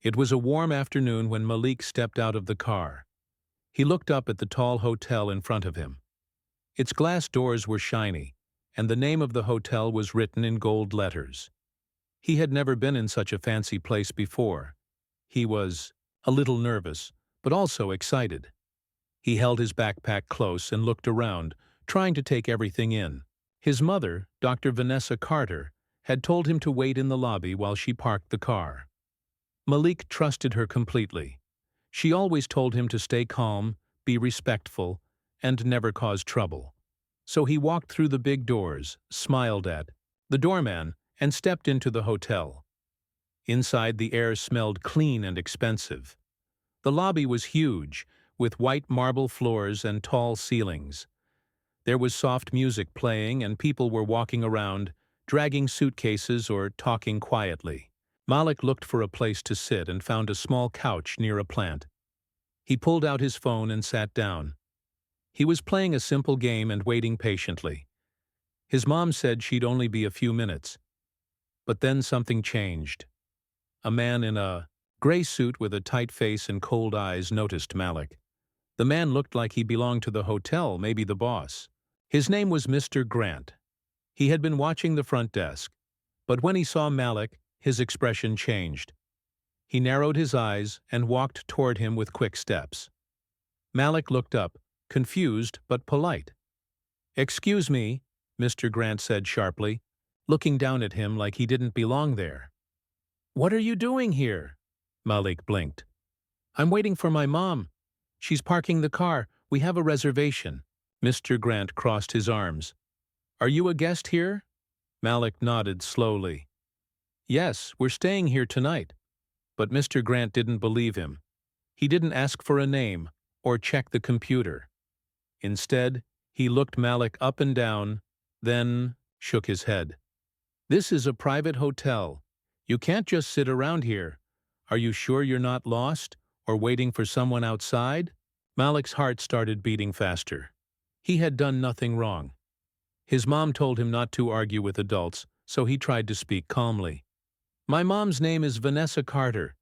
It was a warm afternoon when Malik stepped out of the car. He looked up at the tall hotel in front of him. Its glass doors were shiny, and the name of the hotel was written in gold letters. He had never been in such a fancy place before. He was a little nervous, but also excited. He held his backpack close and looked around, trying to take everything in. His mother, Dr. Vanessa Carter, had told him to wait in the lobby while she parked the car. Malik trusted her completely. She always told him to stay calm, be respectful, and never cause trouble. So he walked through the big doors, smiled at the doorman, and stepped into the hotel. Inside, the air smelled clean and expensive. The lobby was huge, with white marble floors and tall ceilings. There was soft music playing, and people were walking around, dragging suitcases or talking quietly. Malik looked for a place to sit and found a small couch near a plant. He pulled out his phone and sat down. He was playing a simple game and waiting patiently. His mom said she'd only be a few minutes. But then something changed. A man in a gray suit with a tight face and cold eyes noticed Malik. The man looked like he belonged to the hotel, maybe the boss. His name was Mr. Grant. He had been watching the front desk, but when he saw Malik, his expression changed. He narrowed his eyes and walked toward him with quick steps. Malik looked up, confused but polite. "Excuse me," Mr. Grant said sharply, looking down at him like he didn't belong there. "What are you doing here?" Malik blinked. "I'm waiting for my mom. She's parking the car. We have a reservation." Mr. Grant crossed his arms. "Are you a guest here?" Malik nodded slowly. "Yes, we're staying here tonight." But Mr. Grant didn't believe him. He didn't ask for a name or check the computer. Instead, he looked Malik up and down, then shook his head. "This is a private hotel. You can't just sit around here. Are you sure you're not lost or waiting for someone outside?" Malik's heart started beating faster. He had done nothing wrong. His mom told him not to argue with adults, so he tried to speak calmly. "My mom's name is Vanessa Carter.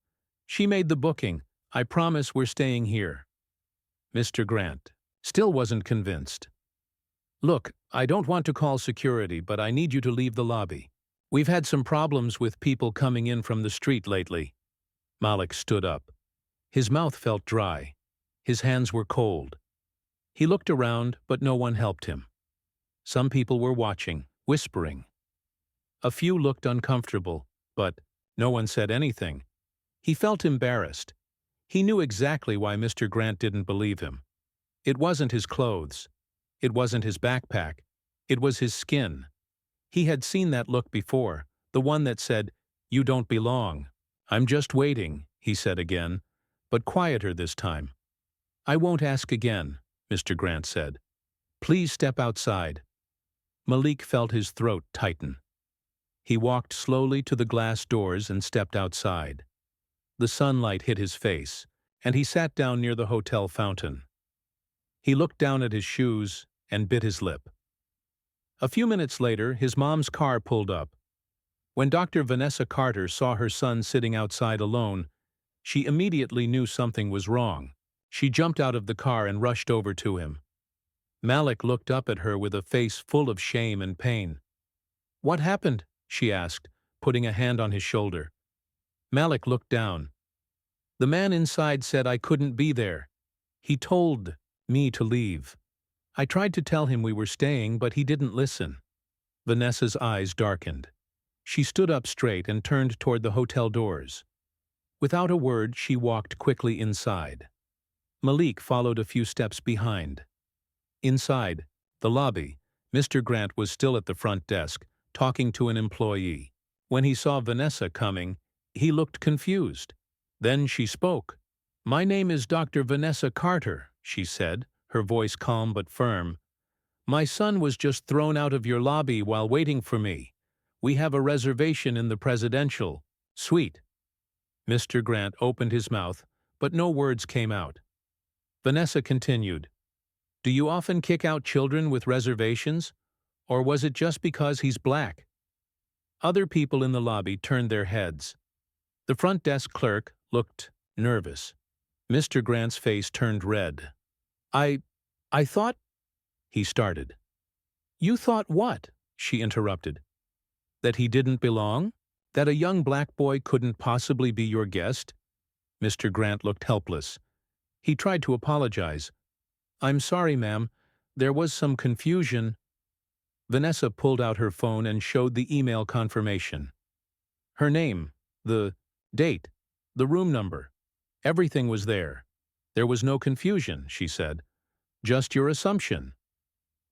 She made the booking. I promise we're staying here." Mr. Grant still wasn't convinced. "Look, I don't want to call security, but I need you to leave the lobby. We've had some problems with people coming in from the street lately." Malik stood up. His mouth felt dry. His hands were cold. He looked around, but no one helped him. Some people were watching, whispering. A few looked uncomfortable, but no one said anything. He felt embarrassed. He knew exactly why Mr. Grant didn't believe him. It wasn't his clothes. It wasn't his backpack. It was his skin. He had seen that look before, the one that said, "You don't belong." "I'm just waiting," he said again, but quieter this time. "I won't ask again," Mr. Grant said. "Please step outside." Malik felt his throat tighten. He walked slowly to the glass doors and stepped outside. The sunlight hit his face, and he sat down near the hotel fountain. He looked down at his shoes and bit his lip. A few minutes later, his mom's car pulled up. When Dr. Vanessa Carter saw her son sitting outside alone, she immediately knew something was wrong. She jumped out of the car and rushed over to him. Malik looked up at her with a face full of shame and pain. "What happened?" she asked, putting a hand on his shoulder. Malik looked down. "The man inside said I couldn't be there. He told me to leave. I tried to tell him we were staying, but he didn't listen." Vanessa's eyes darkened. She stood up straight and turned toward the hotel doors. Without a word, she walked quickly inside. Malik followed a few steps behind. Inside, the lobby, Mr. Grant was still at the front desk, talking to an employee. When he saw Vanessa coming, he looked confused. Then she spoke. "My name is Dr. Vanessa Carter," she said, her voice calm but firm. "My son was just thrown out of your lobby while waiting for me. We have a reservation in the presidential suite." Mr. Grant opened his mouth, but no words came out. Vanessa continued. "Do you often kick out children with reservations? Or was it just because he's black?" Other people in the lobby turned their heads. The front desk clerk, looked nervous. Mr. Grant's face turned red. I... I thought... he started. You thought what? She interrupted. That he didn't belong? That a young black boy couldn't possibly be your guest? Mr. Grant looked helpless. He tried to apologize. I'm sorry, ma'am. There was some confusion. Vanessa pulled out her phone and showed the email confirmation. Her name, the date, the room number. Everything was there. There was no confusion, she said. Just your assumption.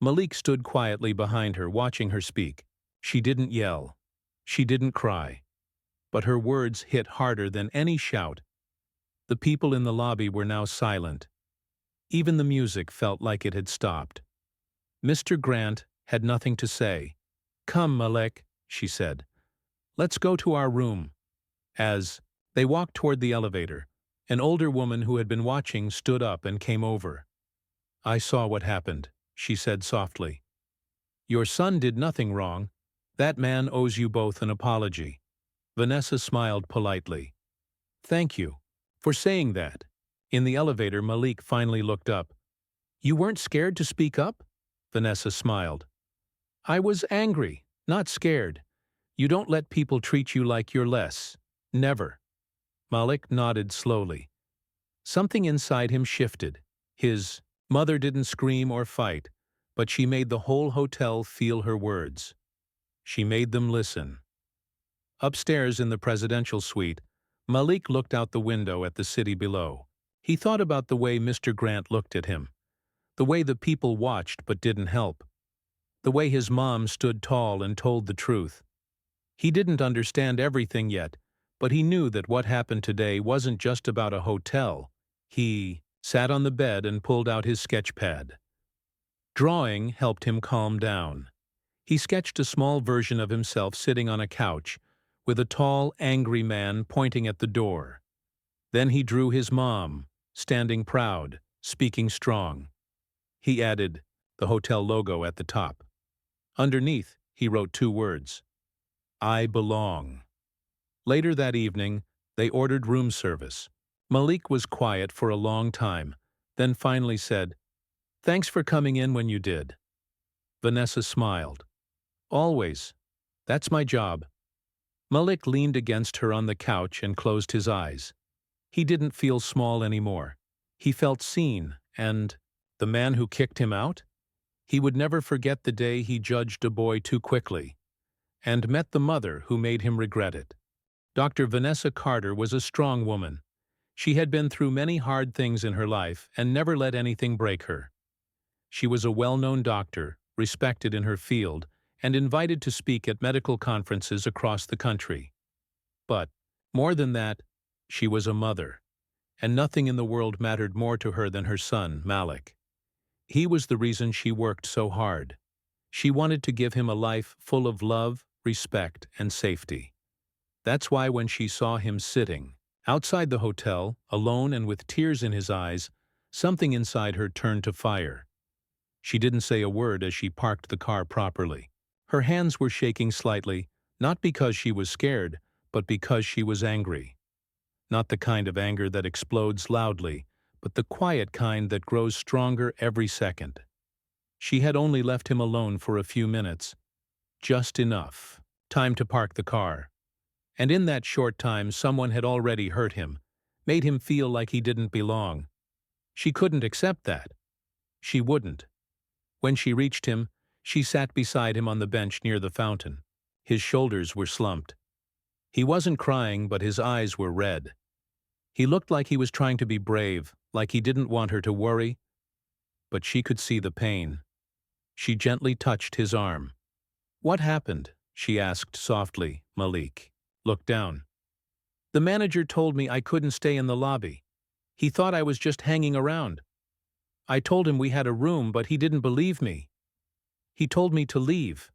Malik stood quietly behind her, watching her speak. She didn't yell. She didn't cry. But her words hit harder than any shout. The people in the lobby were now silent. Even the music felt like it had stopped. Mr. Grant had nothing to say. Come, Malik, she said. Let's go to our room. As they walked toward the elevator, an older woman who had been watching stood up and came over. I saw what happened, she said softly. Your son did nothing wrong. That man owes you both an apology. Vanessa smiled politely. Thank you for saying that. In the elevator, Malik finally looked up. You weren't scared to speak up? Vanessa smiled. I was angry, not scared. You don't let people treat you like you're less. Never. Malik nodded slowly. Something inside him shifted. His mother didn't scream or fight, but she made the whole hotel feel her words. She made them listen. Upstairs in the presidential suite, Malik looked out the window at the city below. He thought about the way Mr. Grant looked at him, the way the people watched but didn't help, the way his mom stood tall and told the truth. He didn't understand everything yet, but he knew that what happened today wasn't just about a hotel. He sat on the bed and pulled out his sketch pad. Drawing helped him calm down. He sketched a small version of himself sitting on a couch, with a tall, angry man pointing at the door. Then he drew his mom, standing proud, speaking strong. He added the hotel logo at the top. Underneath, he wrote 2 words. I belong. Later that evening, they ordered room service. Malik was quiet for a long time, then finally said, Thanks for coming in when you did. Vanessa smiled. Always. That's my job. Malik leaned against her on the couch and closed his eyes. He didn't feel small anymore. He felt seen, and the man who kicked him out? He would never forget the day he judged a boy too quickly, and met the mother who made him regret it. Dr. Vanessa Carter was a strong woman. She had been through many hard things in her life and never let anything break her. She was a well-known doctor, respected in her field, and invited to speak at medical conferences across the country. But, more than that, she was a mother, and nothing in the world mattered more to her than her son, Malik. He was the reason she worked so hard. She wanted to give him a life full of love, respect, and safety. That's why when she saw him sitting outside the hotel, alone and with tears in his eyes, something inside her turned to fire. She didn't say a word as she parked the car properly. Her hands were shaking slightly, not because she was scared, but because she was angry. Not the kind of anger that explodes loudly, but the quiet kind that grows stronger every second. She had only left him alone for a few minutes. Just enough time to park the car. And in that short time, someone had already hurt him, made him feel like he didn't belong. She couldn't accept that. She wouldn't. When she reached him, she sat beside him on the bench near the fountain. His shoulders were slumped. He wasn't crying, but his eyes were red. He looked like he was trying to be brave, like he didn't want her to worry, but she could see the pain. She gently touched his arm. What happened? She asked softly. Malik looked down. The manager told me I couldn't stay in the lobby. He thought I was just hanging around. I told him we had a room, but he didn't believe me. He told me to leave.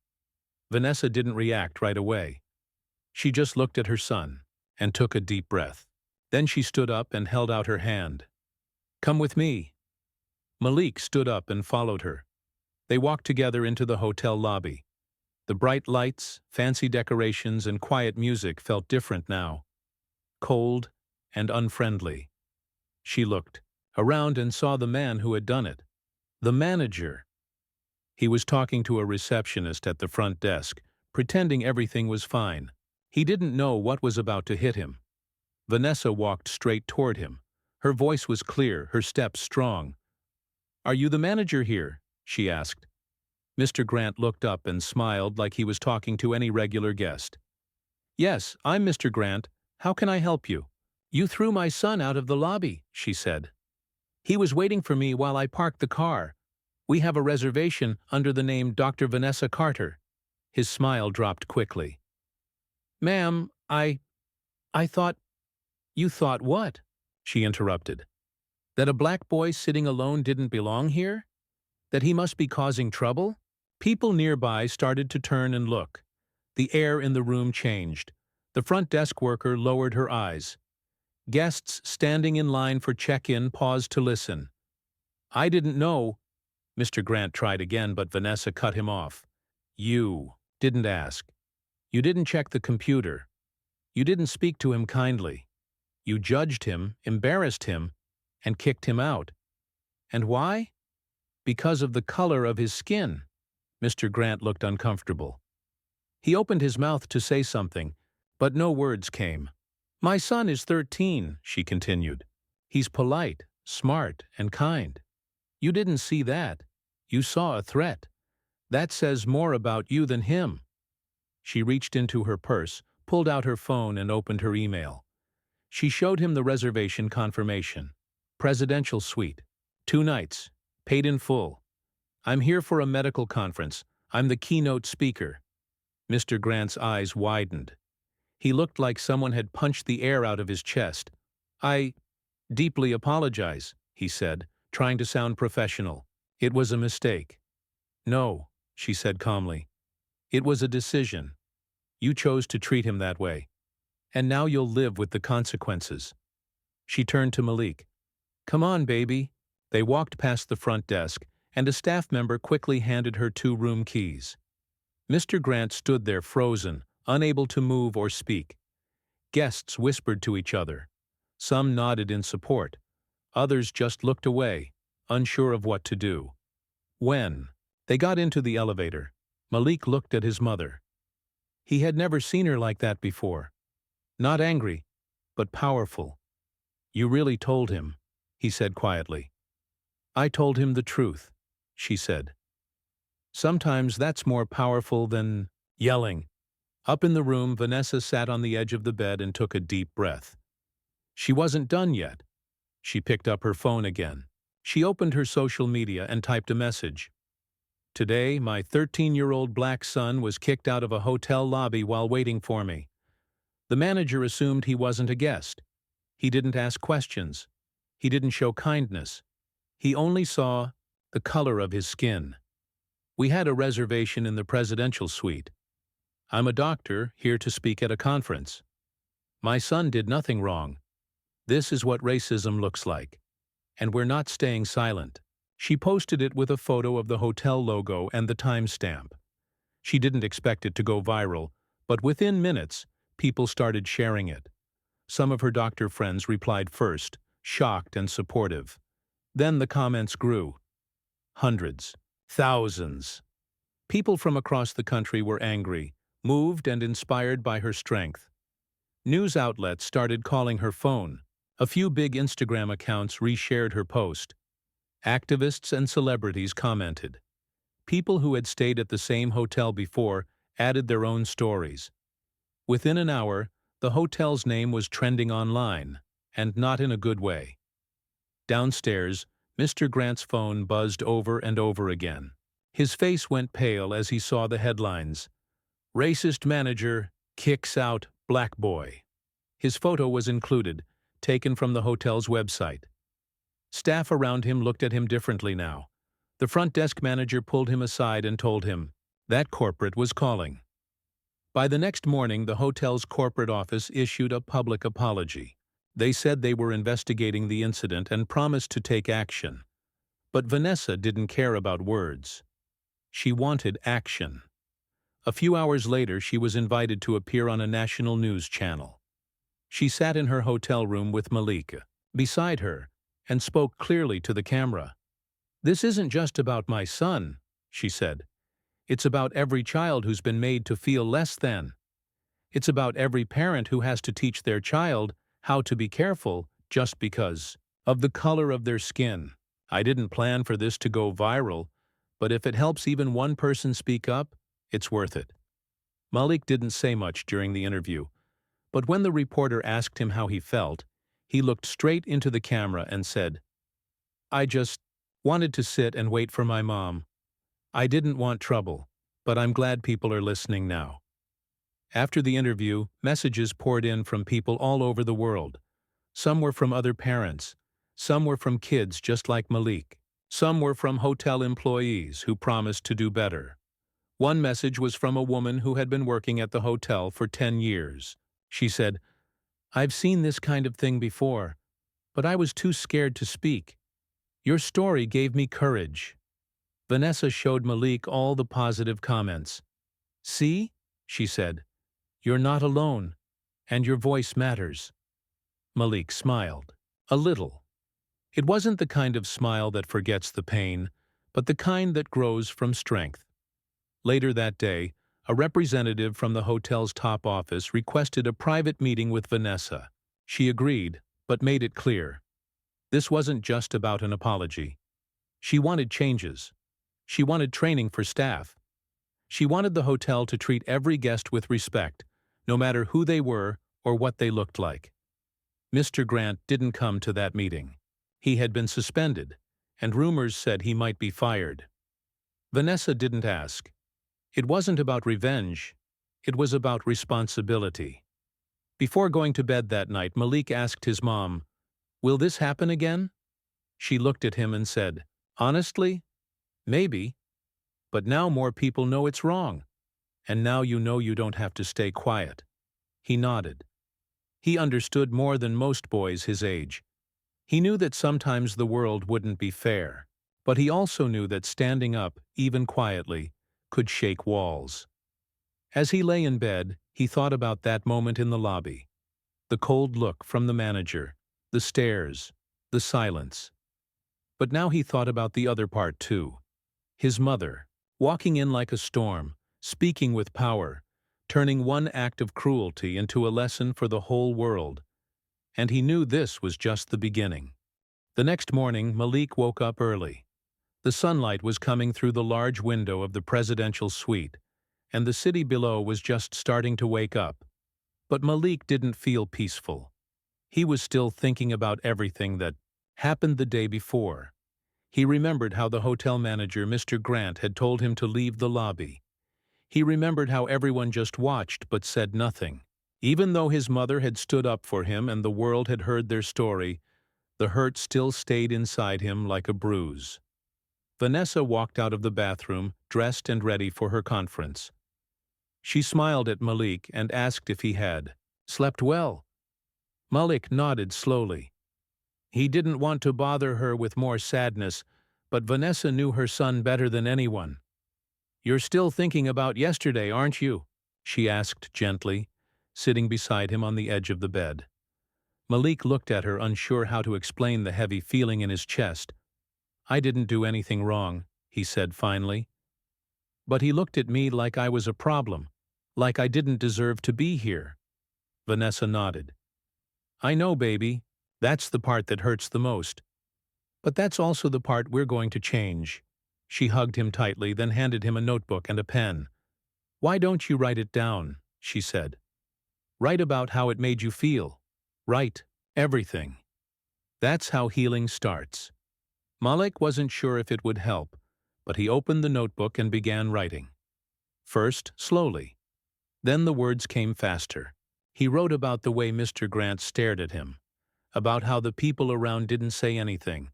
Vanessa didn't react right away. She just looked at her son and took a deep breath. Then she stood up and held out her hand. Come with me. Malik stood up and followed her. They walked together into the hotel lobby. The bright lights, fancy decorations, and quiet music felt different now. Cold, and unfriendly. She looked around and saw the man who had done it. The manager. He was talking to a receptionist at the front desk, pretending everything was fine. He didn't know what was about to hit him. Vanessa walked straight toward him. Her voice was clear, her steps strong. "Are you the manager here?" she asked. Mr. Grant looked up and smiled like he was talking to any regular guest. "Yes, I'm Mr. Grant. How can I help you?" "You threw my son out of the lobby," she said. "He was waiting for me while I parked the car. We have a reservation under the name Dr. Vanessa Carter." His smile dropped quickly. "Ma'am, I thought—" "You thought what?" she interrupted. "That a black boy sitting alone didn't belong here? That he must be causing trouble?" People nearby started to turn and look. The air in the room changed. The front desk worker lowered her eyes. Guests standing in line for check-in paused to listen. "I didn't know—" Mr. Grant tried again, but Vanessa cut him off. "You didn't ask. You didn't check the computer. You didn't speak to him kindly. You judged him, embarrassed him, and kicked him out. And why? Because of the color of his skin." Mr. Grant looked uncomfortable. He opened his mouth to say something, but no words came. "My son is 13, she continued. "He's polite, smart, and kind. You didn't see that. You saw a threat. That says more about you than him." She reached into her purse, pulled out her phone, and opened her email. She showed him the reservation confirmation. "Presidential suite. 2 nights. Paid in full. I'm here for a medical conference. I'm the keynote speaker." Mr. Grant's eyes widened. He looked like someone had punched the air out of his chest. "I deeply apologize," he said, trying to sound professional. "It was a mistake." "No," she said calmly. "It was a decision. You chose to treat him that way. And now you'll live with the consequences." She turned to Malik. "Come on, baby." They walked past the front desk, and a staff member quickly handed her 2 room keys. Mr. Grant stood there frozen, unable to move or speak. Guests whispered to each other. Some nodded in support. Others just looked away, unsure of what to do. When they got into the elevator, Malik looked at his mother. He had never seen her like that before. Not angry, but powerful. "You really told him," he said quietly. "I told him the truth," she said. "Sometimes that's more powerful than yelling." Up in the room, Vanessa sat on the edge of the bed and took a deep breath. She wasn't done yet. She picked up her phone again. She opened her social media and typed a message. "Today, my 13-year-old black son was kicked out of a hotel lobby while waiting for me. The manager assumed he wasn't a guest. He didn't ask questions. He didn't show kindness. He only saw the color of his skin. We had a reservation in the presidential suite. I'm a doctor here to speak at a conference. My son did nothing wrong. This is what racism looks like. And we're not staying silent." She posted it with a photo of the hotel logo and the timestamp. She didn't expect it to go viral, but within minutes, people started sharing it. Some of her doctor friends replied first, shocked and supportive. Then the comments grew. Hundreds, thousands. People from across the country were angry, moved and inspired by her strength. News outlets started calling her phone. A few big Instagram accounts reshared her post. Activists and celebrities commented. People who had stayed at the same hotel before added their own stories. Within an hour, the hotel's name was trending online, and not in a good way. Downstairs, Mr. Grant's phone buzzed over and over again. His face went pale as he saw the headlines. "Racist manager kicks out black boy." His photo was included, taken from the hotel's website. Staff around him looked at him differently now. The front desk manager pulled him aside and told him that corporate was calling. By the next morning, the hotel's corporate office issued a public apology. They said they were investigating the incident and promised to take action. But Vanessa didn't care about words. She wanted action. A few hours later, she was invited to appear on a national news channel. She sat in her hotel room with Malik beside her and spoke clearly to the camera. "This isn't just about my son," she said. "It's about every child who's been made to feel less than. It's about every parent who has to teach their child how to be careful just because of the color of their skin. I didn't plan for this to go viral, but if it helps even one person speak up, it's worth it." Malik didn't say much during the interview, but when the reporter asked him how he felt, he looked straight into the camera and said, "I just wanted to sit and wait for my mom. I didn't want trouble, but I'm glad people are listening now." After the interview, messages poured in from people all over the world. Some were from other parents. Some were from kids just like Malik. Some were from hotel employees who promised to do better. One message was from a woman who had been working at the hotel for 10 years. She said, "I've seen this kind of thing before, but I was too scared to speak. Your story gave me courage." Vanessa showed Malik all the positive comments. "See," she said, "you're not alone, and your voice matters." Malik smiled. A little. It wasn't the kind of smile that forgets the pain, but the kind that grows from strength. Later that day, a representative from the hotel's top office requested a private meeting with Vanessa. She agreed, but made it clear. This wasn't just about an apology. She wanted changes. She wanted training for staff. She wanted the hotel to treat every guest with respect, no matter who they were or what they looked like. Mr. Grant didn't come to that meeting. He had been suspended, and rumors said he might be fired. Vanessa didn't ask. It wasn't about revenge. It was about responsibility. Before going to bed that night, Malik asked his mom, "Will this happen again?" She looked at him and said, "Honestly, maybe. But now more people know it's wrong. And now you know you don't have to stay quiet." He nodded. He understood more than most boys his age. He knew that sometimes the world wouldn't be fair. But he also knew that standing up, even quietly, could shake walls. As he lay in bed, he thought about that moment in the lobby. The cold look from the manager, the stares, the silence. But now he thought about the other part too. His mother, walking in like a storm, speaking with power, turning one act of cruelty into a lesson for the whole world. And he knew this was just the beginning. The next morning, Malik woke up early. The sunlight was coming through the large window of the presidential suite, and the city below was just starting to wake up. But Malik didn't feel peaceful. He was still thinking about everything that happened the day before. He remembered how the hotel manager, Mr. Grant, had told him to leave the lobby. He remembered how everyone just watched but said nothing. Even though his mother had stood up for him and the world had heard their story, the hurt still stayed inside him like a bruise. Vanessa walked out of the bathroom, dressed and ready for her conference. She smiled at Malik and asked if he had slept well. Malik nodded slowly. He didn't want to bother her with more sadness, but Vanessa knew her son better than anyone. "You're still thinking about yesterday, aren't you?" she asked gently, sitting beside him on the edge of the bed. Malik looked at her, unsure how to explain the heavy feeling in his chest. "I didn't do anything wrong," he said finally. "But he looked at me like I was a problem, like I didn't deserve to be here." Vanessa nodded. "I know, baby. That's the part that hurts the most. But that's also the part we're going to change." She hugged him tightly, then handed him a notebook and a pen. "Why don't you write it down?" she said. "Write about how it made you feel. Write everything. That's how healing starts." Malik wasn't sure if it would help, but he opened the notebook and began writing. First, slowly. Then the words came faster. He wrote about the way Mr. Grant stared at him, about how the people around didn't say anything,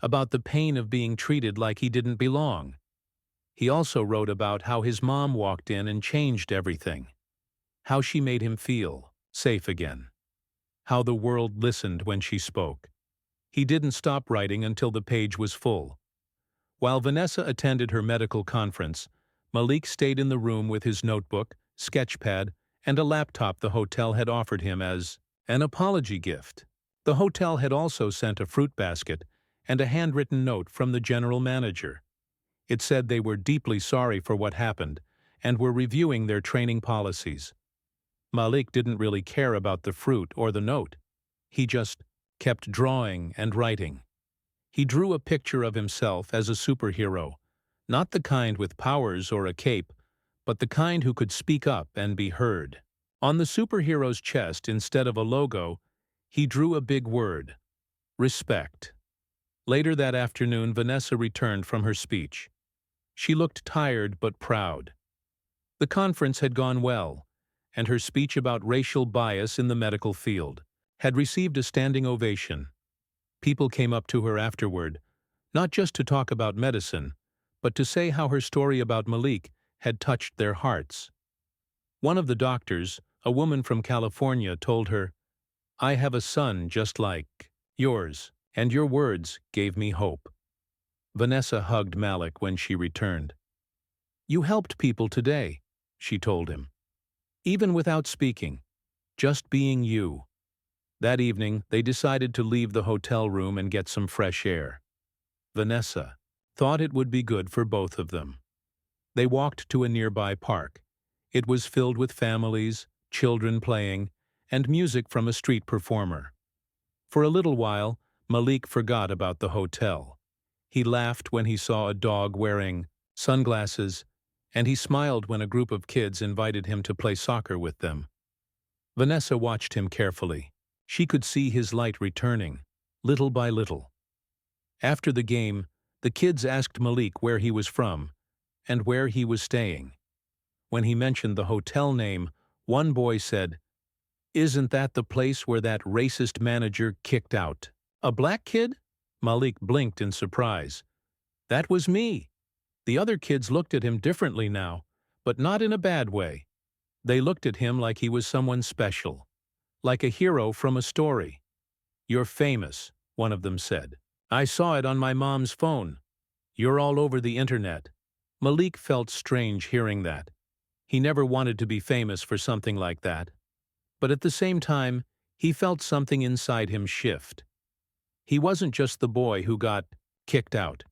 about the pain of being treated like he didn't belong. He also wrote about how his mom walked in and changed everything, how she made him feel safe again, how the world listened when she spoke. He didn't stop writing until the page was full. While Vanessa attended her medical conference, Malik stayed in the room with his notebook, sketchpad, and a laptop the hotel had offered him as An apology gift. The hotel had also sent a fruit basket and a handwritten note from the general manager. It said they were deeply sorry for what happened and were reviewing their training policies. Malik didn't really care about the fruit or the note. He just kept drawing and writing. He drew a picture of himself as a superhero, not the kind with powers or a cape, but the kind who could speak up and be heard. On the superhero's chest, instead of a logo, he drew a big word: respect. Later that afternoon, Vanessa returned from her speech. She looked tired but proud. The conference had gone well, and her speech about racial bias in the medical field had received a standing ovation. People came up to her afterward, not just to talk about medicine, but to say how her story about Malik had touched their hearts. One of the doctors, a woman from California, told her, "I have a son just like yours, and your words gave me hope." Vanessa hugged Malik when she returned. "You helped people today," she told him. "Even without speaking, just being you." That evening, they decided to leave the hotel room and get some fresh air. Vanessa thought it would be good for both of them. They walked to a nearby park. It was filled with families, children playing, and music from a street performer. For a little while, Malik forgot about the hotel. He laughed when he saw a dog wearing sunglasses, and he smiled when a group of kids invited him to play soccer with them. Vanessa watched him carefully. She could see his light returning, little by little. After the game, the kids asked Malik where he was from and where he was staying. When he mentioned the hotel name, one boy said, "Isn't that the place where that racist manager kicked out a black kid?" Malik blinked in surprise. "That was me." The other kids looked at him differently now, but not in a bad way. They looked at him like he was someone special, like a hero from a story. "You're famous," one of them said. "I saw it on my mom's phone. You're all over the internet." Malik felt strange hearing that. He never wanted to be famous for something like that. But at the same time, he felt something inside him shift. He wasn't just the boy who got kicked out.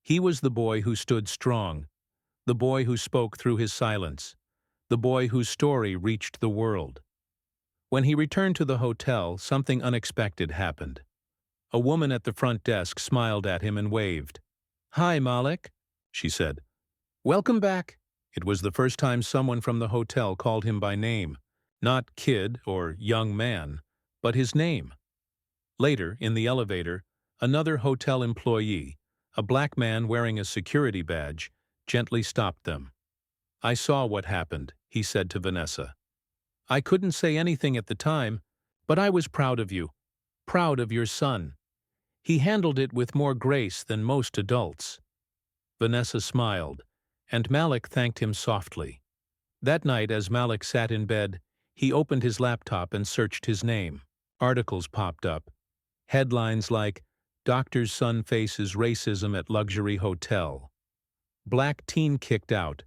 He was the boy who stood strong, the boy who spoke through his silence, the boy whose story reached the world. When he returned to the hotel, something unexpected happened. A woman at the front desk smiled at him and waved. "Hi, Malik," she said. "Welcome back." It was the first time someone from the hotel called him by name, not kid or young man, but his name. Later, in the elevator, another hotel employee, a black man wearing a security badge, gently stopped them. "I saw what happened," he said to Vanessa. "I couldn't say anything at the time, but I was proud of you, proud of your son. He handled it with more grace than most adults." Vanessa smiled, and Malik thanked him softly. That night, as Malik sat in bed, he opened his laptop and searched his name. Articles popped up. Headlines like, "Doctor's son faces racism at luxury hotel." "Black teen kicked out.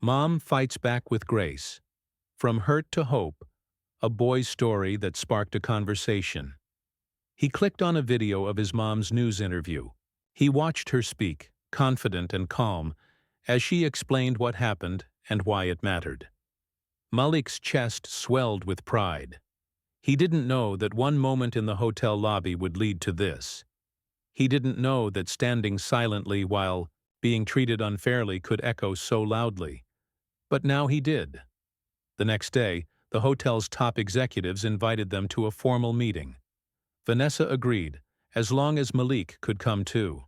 Mom fights back with grace." "From hurt to hope," a boy's story that sparked a conversation. He clicked on a video of his mom's news interview. He watched her speak, confident and calm, as she explained what happened and why it mattered. Malik's chest swelled with pride. He didn't know that one moment in the hotel lobby would lead to this. He didn't know that standing silently while being treated unfairly could echo so loudly. But now he did. The next day, the hotel's top executives invited them to a formal meeting. Vanessa agreed, as long as Malik could come too.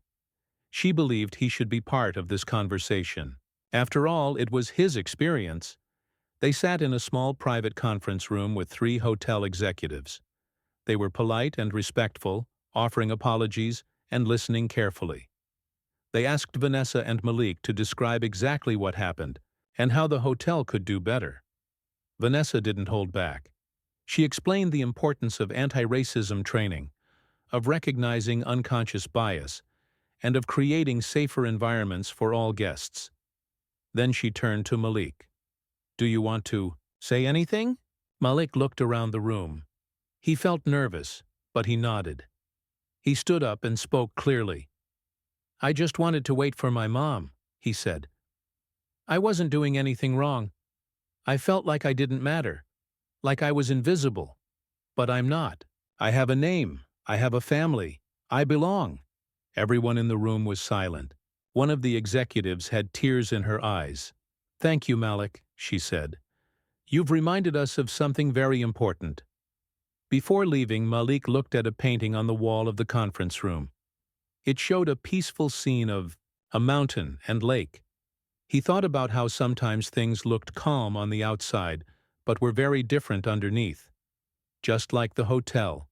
She believed he should be part of this conversation. After all, it was his experience. They sat in a small private conference room with 3 hotel executives. They were polite and respectful, offering apologies and listening carefully. They asked Vanessa and Malik to describe exactly what happened and how the hotel could do better. Vanessa didn't hold back. She explained the importance of anti-racism training, of recognizing unconscious bias, and of creating safer environments for all guests. Then she turned to Malik. "Do you want to say anything?" Malik looked around the room. He felt nervous, but he nodded. He stood up and spoke clearly. "I just wanted to wait for my mom," he said. "I wasn't doing anything wrong. I felt like I didn't matter, like I was invisible. But I'm not. I have a name. I have a family. I belong." Everyone in the room was silent. One of the executives had tears in her eyes. "Thank you, Malik," she said. "You've reminded us of something very important." Before leaving, Malik looked at a painting on the wall of the conference room. It showed a peaceful scene of a mountain and lake. He thought about how sometimes things looked calm on the outside, but were very different underneath. Just like the hotel,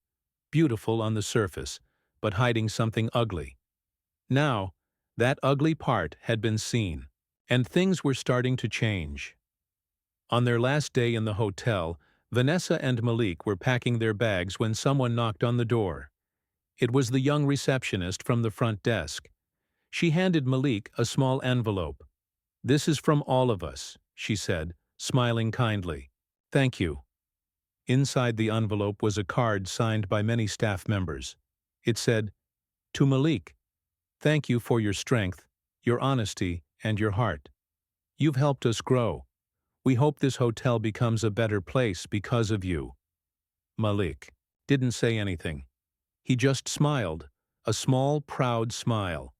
beautiful on the surface, but hiding something ugly. Now, that ugly part had been seen, and things were starting to change. On their last day in the hotel, Vanessa and Malik were packing their bags when someone knocked on the door. It was the young receptionist from the front desk. She handed Malik a small envelope. "This is from all of us," she said, smiling kindly. "Thank you." Inside the envelope was a card signed by many staff members. It said, "To Malik, thank you for your strength, your honesty, and your heart. You've helped us grow. We hope this hotel becomes a better place because of you." Malik didn't say anything. He just smiled, a small, proud smile.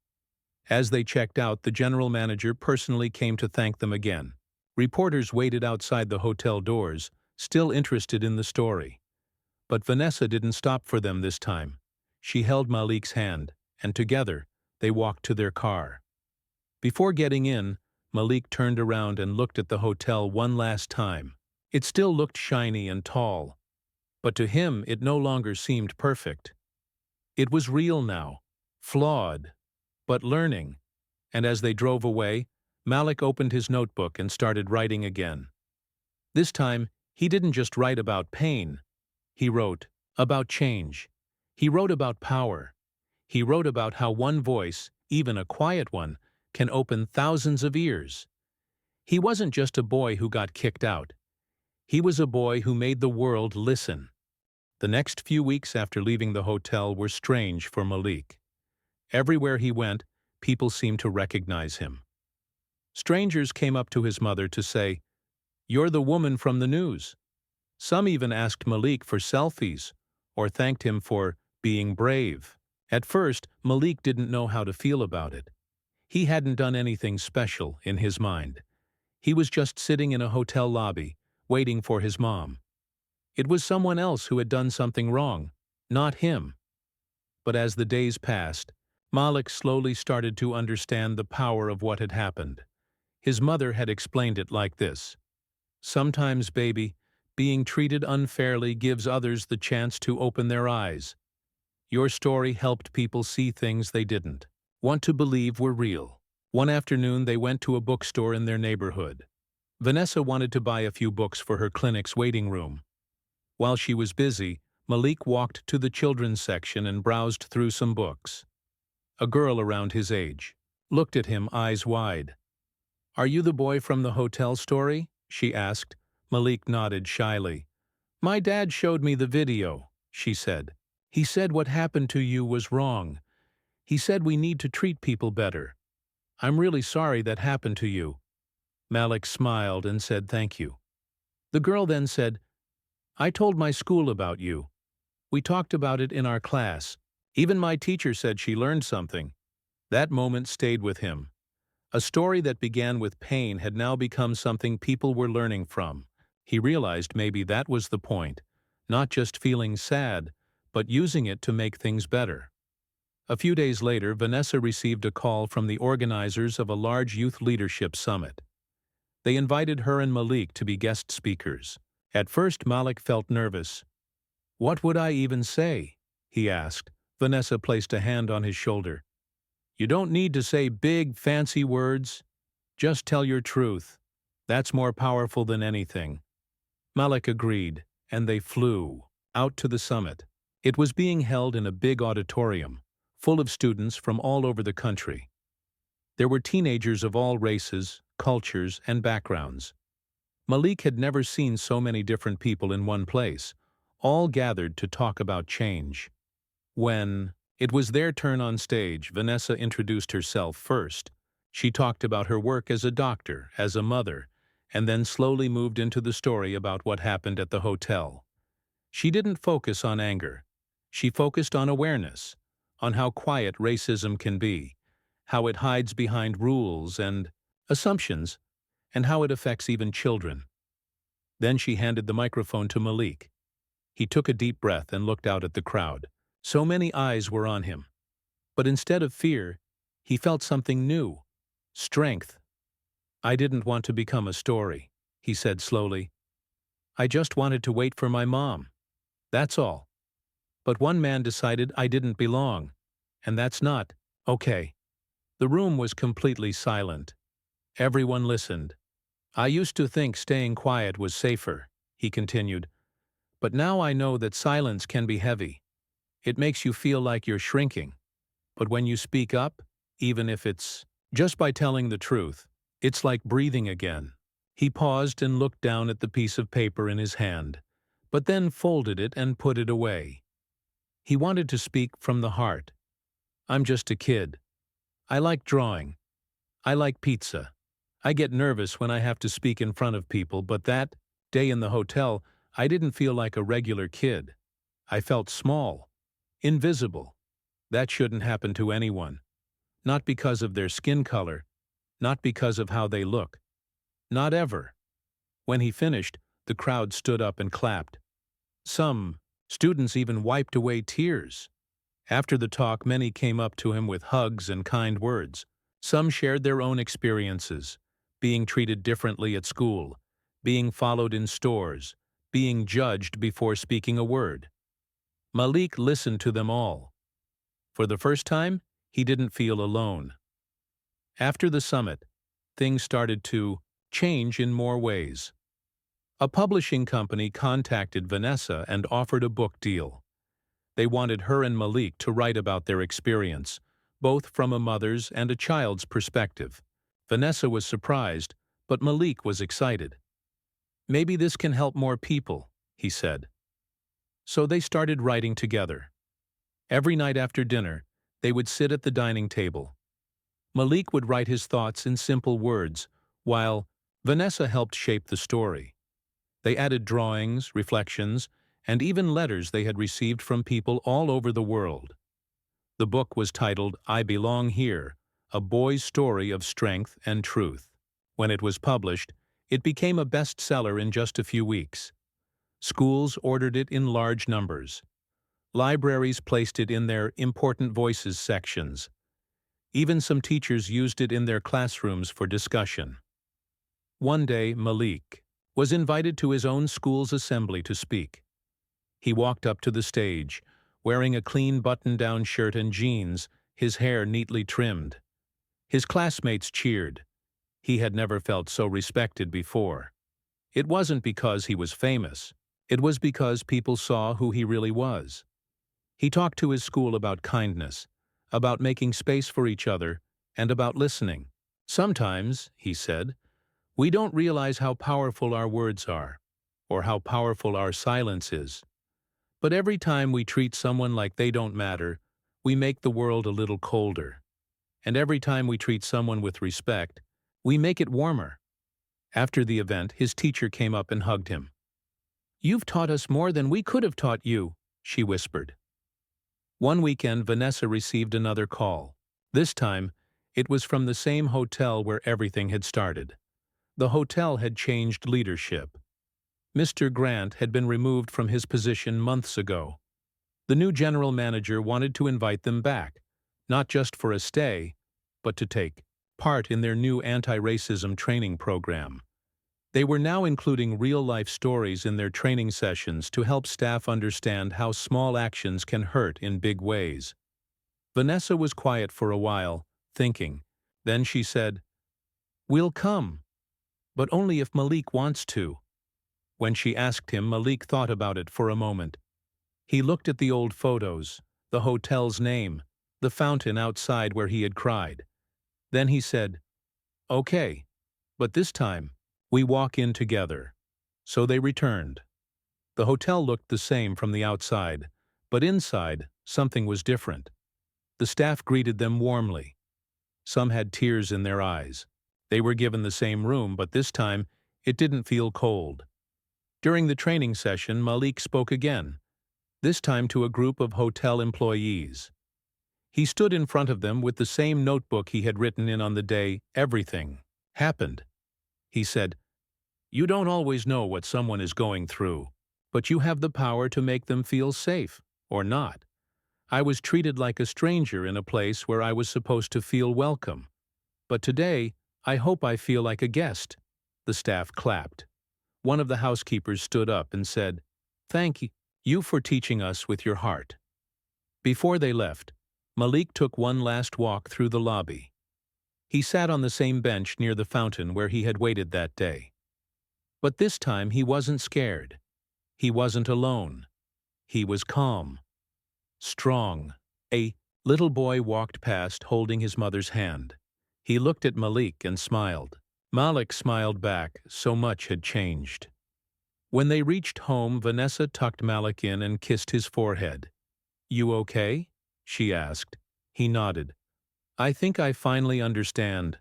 As they checked out, the general manager personally came to thank them again. Reporters waited outside the hotel doors, still interested in the story. But Vanessa didn't stop for them this time. She held Malik's hand, and together, they walked to their car. Before getting in, Malik turned around and looked at the hotel one last time. It still looked shiny and tall, but to him it no longer seemed perfect. It was real now, flawed, but learning, and as they drove away, Malik opened his notebook and started writing again. This time, he didn't just write about pain. He wrote about change. He wrote about power. He wrote about how one voice, even a quiet one, can open thousands of ears. He wasn't just a boy who got kicked out. He was a boy who made the world listen. The next few weeks after leaving the hotel were strange for Malik. Everywhere he went, people seemed to recognize him. Strangers came up to his mother to say, "You're the woman from the news." Some even asked Malik for selfies or thanked him for being brave. At first, Malik didn't know how to feel about it. He hadn't done anything special in his mind. He was just sitting in a hotel lobby, waiting for his mom. It was someone else who had done something wrong, not him. But as the days passed, Malik slowly started to understand the power of what had happened. His mother had explained it like this: "Sometimes, baby, being treated unfairly gives others the chance to open their eyes. Your story helped people see things they didn't want to believe were real." One afternoon, they went to a bookstore in their neighborhood. Vanessa wanted to buy a few books for her clinic's waiting room. While she was busy, Malik walked to the children's section and browsed through some books. A girl around his age looked at him, eyes wide. "Are you the boy from the hotel story?" she asked. Malik nodded shyly. "My dad showed me the video," she said. "He said what happened to you was wrong. He said we need to treat people better. I'm really sorry that happened to you." Malik smiled and said thank you. The girl then said, "I told my school about you. We talked about it in our class. Even my teacher said she learned something." That moment stayed with him. A story that began with pain had now become something people were learning from. He realized maybe that was the point, not just feeling sad, but using it to make things better. A few days later, Vanessa received a call from the organizers of a large youth leadership summit. They invited her and Malik to be guest speakers. At first, Malik felt nervous. "What would I even say?" he asked. Vanessa placed a hand on his shoulder. "You don't need to say big, fancy words. Just tell your truth. That's more powerful than anything." Malik agreed, and they flew out to the summit. It was being held in a big auditorium, full of students from all over the country. There were teenagers of all races, cultures, and backgrounds. Malik had never seen so many different people in one place, all gathered to talk about change. When it was their turn on stage, Vanessa introduced herself first. She talked about her work as a doctor, as a mother, and then slowly moved into the story about what happened at the hotel. She didn't focus on anger. She focused on awareness, on how quiet racism can be, how it hides behind rules and assumptions, and how it affects even children. Then she handed the microphone to Malik. He took a deep breath and looked out at the crowd. So many eyes were on him. But instead of fear, he felt something new. Strength. "I didn't want to become a story," he said slowly. "I just wanted to wait for my mom. That's all. But one man decided I didn't belong. And that's not okay." The room was completely silent. Everyone listened. "I used to think staying quiet was safer," he continued. "But now I know that silence can be heavy. It makes you feel like you're shrinking. But when you speak up, even if it's just by telling the truth, it's like breathing again." He paused and looked down at the piece of paper in his hand, but then folded it and put it away. He wanted to speak from the heart. "I'm just a kid. I like drawing. I like pizza. I get nervous when I have to speak in front of people, but that day in the hotel, I didn't feel like a regular kid. I felt small, invisible. That shouldn't happen to anyone. Not because of their skin color, not because of how they look. Not ever." When he finished, the crowd stood up and clapped. Some students even wiped away tears. After the talk, many came up to him with hugs and kind words. Some shared their own experiences, being treated differently at school, being followed in stores, being judged before speaking a word. Malik listened to them all. For the first time, he didn't feel alone. After the summit, things started to change in more ways. A publishing company contacted Vanessa and offered a book deal. They wanted her and Malik to write about their experience, both from a mother's and a child's perspective. Vanessa was surprised, but Malik was excited. "Maybe this can help more people," he said. So they started writing together. Every night after dinner, they would sit at the dining table. Malik would write his thoughts in simple words, while Vanessa helped shape the story. They added drawings, reflections, and even letters they had received from people all over the world. The book was titled "I Belong Here, A Boy's Story of Strength and Truth." When it was published, it became a bestseller in just a few weeks. Schools ordered it in large numbers. Libraries placed it in their Important Voices sections. Even some teachers used it in their classrooms for discussion. One day, Malik was invited to his own school's assembly to speak. He walked up to the stage, wearing a clean button-down shirt and jeans, his hair neatly trimmed. His classmates cheered. He had never felt so respected before. It wasn't because he was famous. It was because people saw who he really was. He talked to his school about kindness, about making space for each other, and about listening. "Sometimes," he said, "we don't realize how powerful our words are, or how powerful our silence is. But every time we treat someone like they don't matter, we make the world a little colder. And every time we treat someone with respect, we make it warmer." After the event, his teacher came up and hugged him. "You've taught us more than we could have taught you," she whispered. One weekend, Vanessa received another call. This time, it was from the same hotel where everything had started. The hotel had changed leadership. Mr. Grant had been removed from his position months ago. The new general manager wanted to invite them back, not just for a stay, but to take part in their new anti-racism training program. They were now including real-life stories in their training sessions to help staff understand how small actions can hurt in big ways. Vanessa was quiet for a while, thinking. Then she said, "We'll come, but only if Malik wants to." When she asked him, Malik thought about it for a moment. He looked at the old photos, the hotel's name, the fountain outside where he had cried. Then he said, "Okay, but this time, we walk in together." So they returned. The hotel looked the same from the outside, but inside, something was different. The staff greeted them warmly. Some had tears in their eyes. They were given the same room, but this time, it didn't feel cold. During the training session, Malik spoke again, this time to a group of hotel employees. He stood in front of them with the same notebook he had written in on the day everything happened. He said, "You don't always know what someone is going through, but you have the power to make them feel safe, or not. I was treated like a stranger in a place where I was supposed to feel welcome. But today, I hope I feel like a guest." The staff clapped. One of the housekeepers stood up and said, "Thank you for teaching us with your heart." Before they left, Malik took one last walk through the lobby. He sat on the same bench near the fountain where he had waited that day. But this time he wasn't scared. He wasn't alone. He was calm. Strong. A little boy walked past holding his mother's hand. He looked at Malik and smiled. Malik smiled back, so much had changed. When they reached home, Vanessa tucked Malik in and kissed his forehead. "You okay?" she asked. He nodded. "I think I finally understand."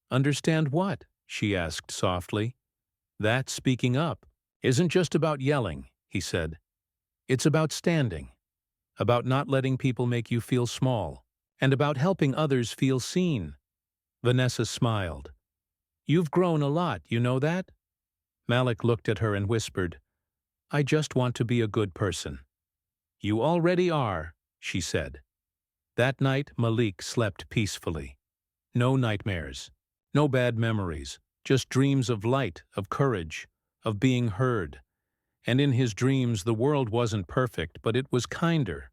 "Understand what?" she asked softly. "That speaking up isn't just about yelling," he said. "It's about standing, about not letting people make you feel small, and about helping others feel seen." Vanessa smiled. "You've grown a lot, you know that?" Malik looked at her and whispered, "I just want to be a good person." "You already are," she said. That night, Malik slept peacefully. No nightmares, no bad memories, just dreams of light, of courage, of being heard. And in his dreams, the world wasn't perfect, but it was kinder,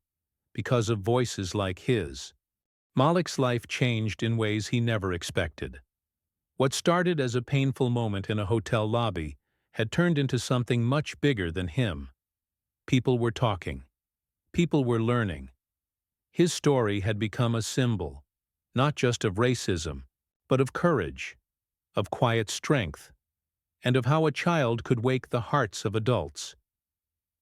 because of voices like his. Malik's life changed in ways he never expected. What started as a painful moment in a hotel lobby had turned into something much bigger than him. People were talking. People were learning. His story had become a symbol, not just of racism, but of courage, of quiet strength, and of how a child could wake the hearts of adults.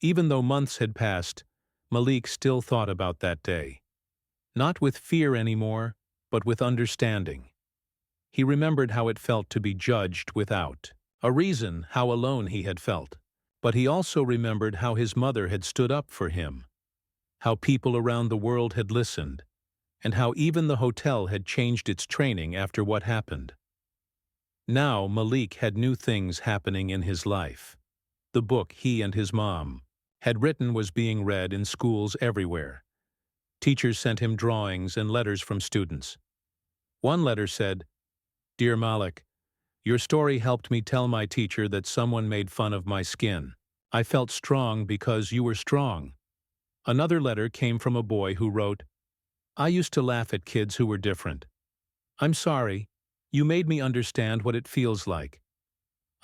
Even though months had passed, Malik still thought about that day. Not with fear anymore, but with understanding. He remembered how it felt to be judged without a reason, how alone he had felt. But he also remembered how his mother had stood up for him, how people around the world had listened, and how even the hotel had changed its training after what happened. Now Malik had new things happening in his life. The book he and his mom had written was being read in schools everywhere. Teachers sent him drawings and letters from students. One letter said, "Dear Malik, your story helped me tell my teacher that someone made fun of my skin. I felt strong because you were strong." Another letter came from a boy who wrote, "I used to laugh at kids who were different. I'm sorry. You made me understand what it feels like.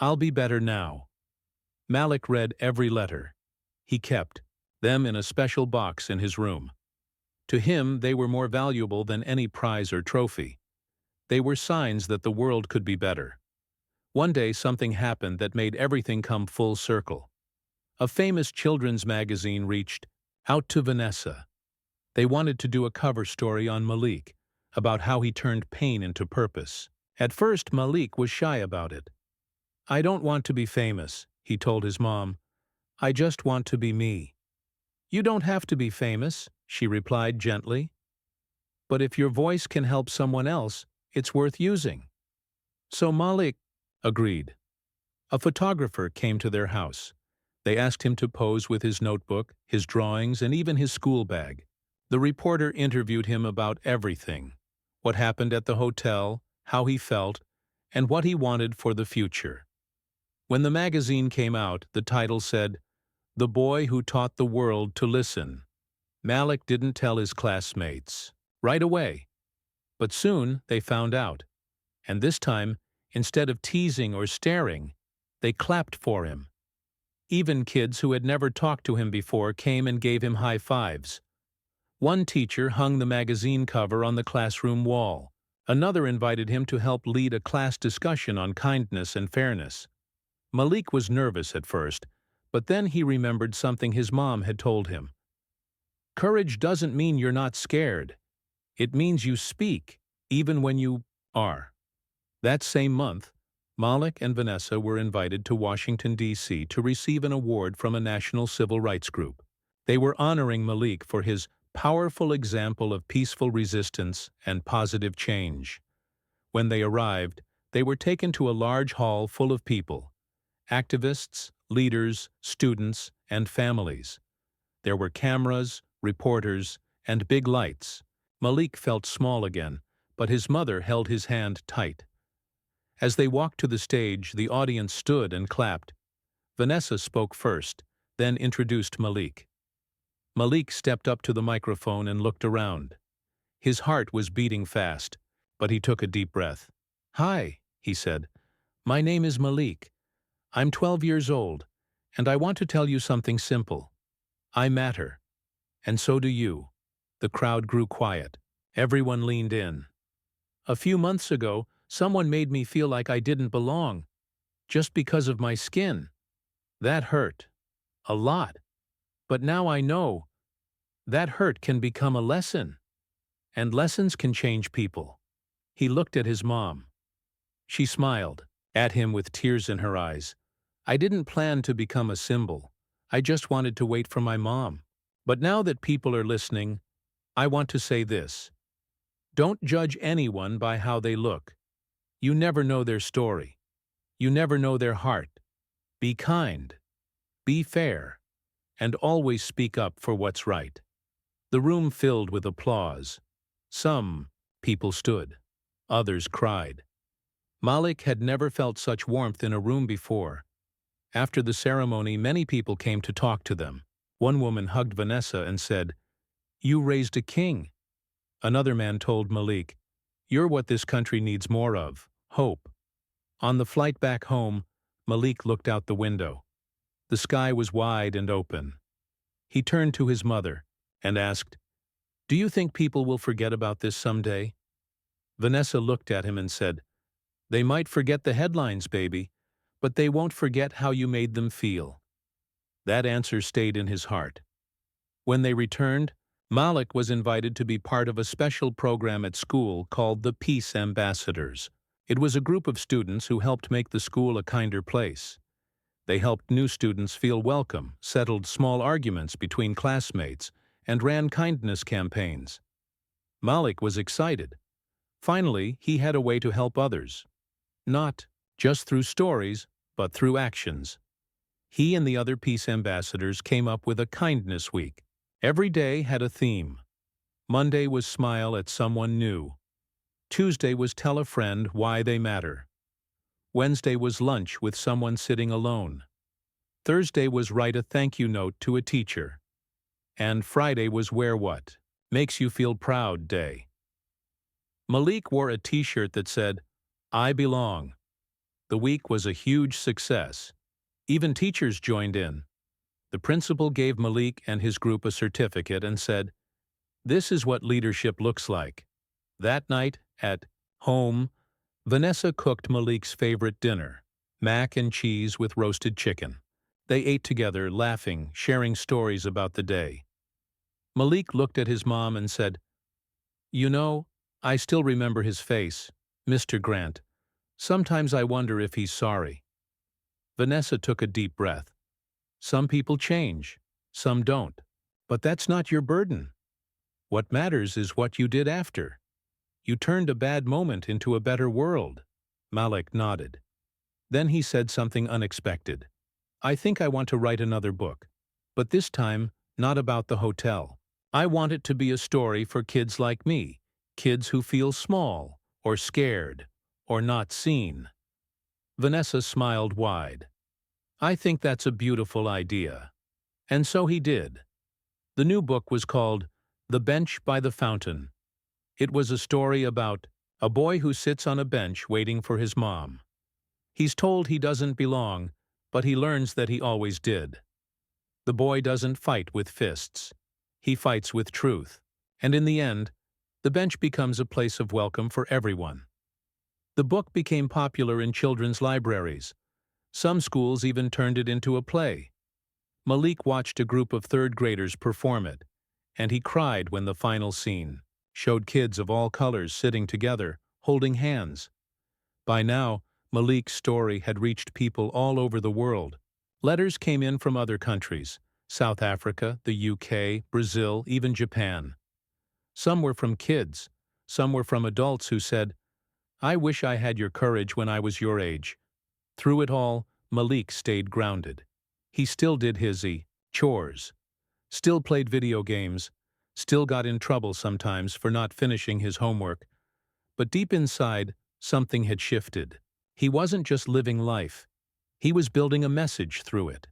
I'll be better now." Malik read every letter. He kept them in a special box in his room. To him, they were more valuable than any prize or trophy. They were signs that the world could be better. One day, something happened that made everything come full circle. A famous children's magazine reached out to Vanessa. They wanted to do a cover story on Malik, about how he turned pain into purpose. At first, Malik was shy about it. "I don't want to be famous," he told his mom. "I just want to be me." "You don't have to be famous," she replied gently. "But if your voice can help someone else, it's worth using." So Malik agreed. A photographer came to their house. They asked him to pose with his notebook, his drawings, and even his school bag. The reporter interviewed him about everything: what happened at the hotel, how he felt, and what he wanted for the future. When the magazine came out, the title said, "The Boy Who Taught the World to Listen." Malik didn't tell his classmates right away, but soon they found out. And this time, instead of teasing or staring, they clapped for him. Even kids who had never talked to him before came and gave him high fives. One teacher hung the magazine cover on the classroom wall. Another invited him to help lead a class discussion on kindness and fairness. Malik was nervous at first, But then he remembered something his mom had told him. Courage doesn't mean you're not scared. It means you speak, even when you are. That same month, Malik and Vanessa were invited to Washington, D.C. to receive an award from a national civil rights group. They were honoring Malik for his powerful example of peaceful resistance and positive change. When they arrived, they were taken to a large hall full of people: activists, leaders, students, and families. There were cameras, reporters, and big lights. Malik felt small again, but his mother held his hand tight. As they walked to the stage, the audience stood and clapped. Vanessa spoke first, then introduced Malik. Malik stepped up to the microphone and looked around. His heart was beating fast, but he took a deep breath. "Hi," he said. "My name is Malik. I'm 12 years old, and I want to tell you something simple. I matter. And so do you." The crowd grew quiet. Everyone leaned in. "A few months ago, someone made me feel like I didn't belong, just because of my skin. That hurt. A lot. But now I know that hurt can become a lesson. And lessons can change people." He looked at his mom. She smiled at him with tears in her eyes. "I didn't plan to become a symbol. I just wanted to wait for my mom. But now that people are listening, I want to say this. Don't judge anyone by how they look. You never know their story. You never know their heart. Be kind. Be fair. And always speak up for what's right." The room filled with applause. Some people stood. Others cried. Malik had never felt such warmth in a room before. After the ceremony, many people came to talk to them. One woman hugged Vanessa and said, "You raised a king." Another man told Malik, "You're what this country needs more of, hope." On the flight back home, Malik looked out the window. The sky was wide and open. He turned to his mother and asked, "Do you think people will forget about this someday?" Vanessa looked at him and said, "They might forget the headlines, baby, but they won't forget how you made them feel." That answer stayed in his heart. When they returned, Malik was invited to be part of a special program at school called the Peace Ambassadors. It was a group of students who helped make the school a kinder place. They helped new students feel welcome, settled small arguments between classmates, and ran kindness campaigns. Malik was excited. Finally, he had a way to help others. Not just through stories, but through actions. He and the other peace ambassadors came up with a kindness week. Every day had a theme. Monday was smile at someone new. Tuesday was tell a friend why they matter. Wednesday was lunch with someone sitting alone. Thursday was write a thank you note to a teacher. And Friday was wear what makes you feel proud day. Malik wore a t-shirt that said, "I belong." The week was a huge success. Even teachers joined in. The principal gave Malik and his group a certificate and said, "This is what leadership looks like." That night, at home, Vanessa cooked Malik's favorite dinner, mac and cheese with roasted chicken. They ate together, laughing, sharing stories about the day. Malik looked at his mom and said, "You know, I still remember his face, Mr. Grant. Sometimes I wonder if he's sorry." Vanessa took a deep breath. "Some people change, some don't. But that's not your burden. What matters is what you did after. You turned a bad moment into a better world." Malik nodded. Then he said something unexpected. "I think I want to write another book. But this time, not about the hotel. I want it to be a story for kids like me, kids who feel small, or scared, or not seen." Vanessa smiled wide. "I think that's a beautiful idea." And so he did. The new book was called The Bench by the Fountain. It was a story about a boy who sits on a bench waiting for his mom. He's told he doesn't belong, but he learns that he always did. The boy doesn't fight with fists. He fights with truth. And in the end, the bench becomes a place of welcome for everyone. The book became popular in children's libraries. Some schools even turned it into a play. Malik watched a group of third graders perform it, and he cried when the final scene showed kids of all colors sitting together, holding hands. By now, Malik's story had reached people all over the world. Letters came in from other countries: South Africa, the UK, Brazil, even Japan. Some were from kids, some were from adults who said, "I wish I had your courage when I was your age." Through it all, Malik stayed grounded. He still did his chores, still played video games, still got in trouble sometimes for not finishing his homework. But deep inside, something had shifted. He wasn't just living life. He was building a message through it.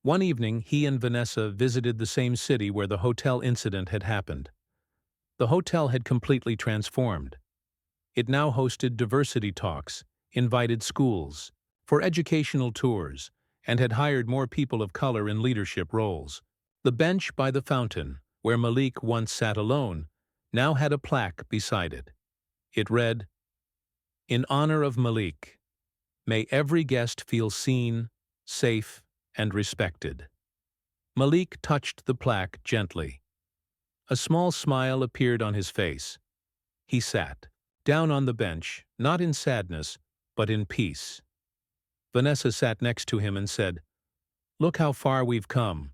One evening, he and Vanessa visited the same city where the hotel incident had happened. The hotel had completely transformed. It now hosted diversity talks, invited schools for educational tours, and had hired more people of color in leadership roles. The bench by the fountain, where Malik once sat alone, now had a plaque beside it. It read, "In honor of Malik, may every guest feel seen, safe, and respected." Malik touched the plaque gently. A small smile appeared on his face. He sat down on the bench, not in sadness, but in peace. Vanessa sat next to him and said, "Look how far we've come."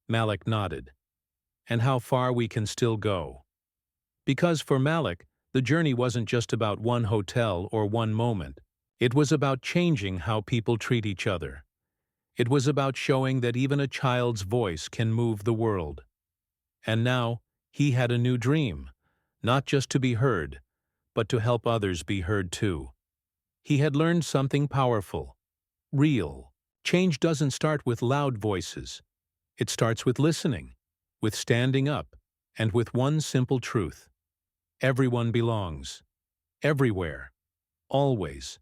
Malik nodded. "And how far we can still go." Because for Malik, the journey wasn't just about one hotel or one moment. It was about changing how people treat each other. It was about showing that even a child's voice can move the world. And now, he had a new dream, not just to be heard, but to help others be heard too. He had learned something powerful, real. Change doesn't start with loud voices. It starts with listening, with standing up, and with one simple truth: everyone belongs. Everywhere. Always.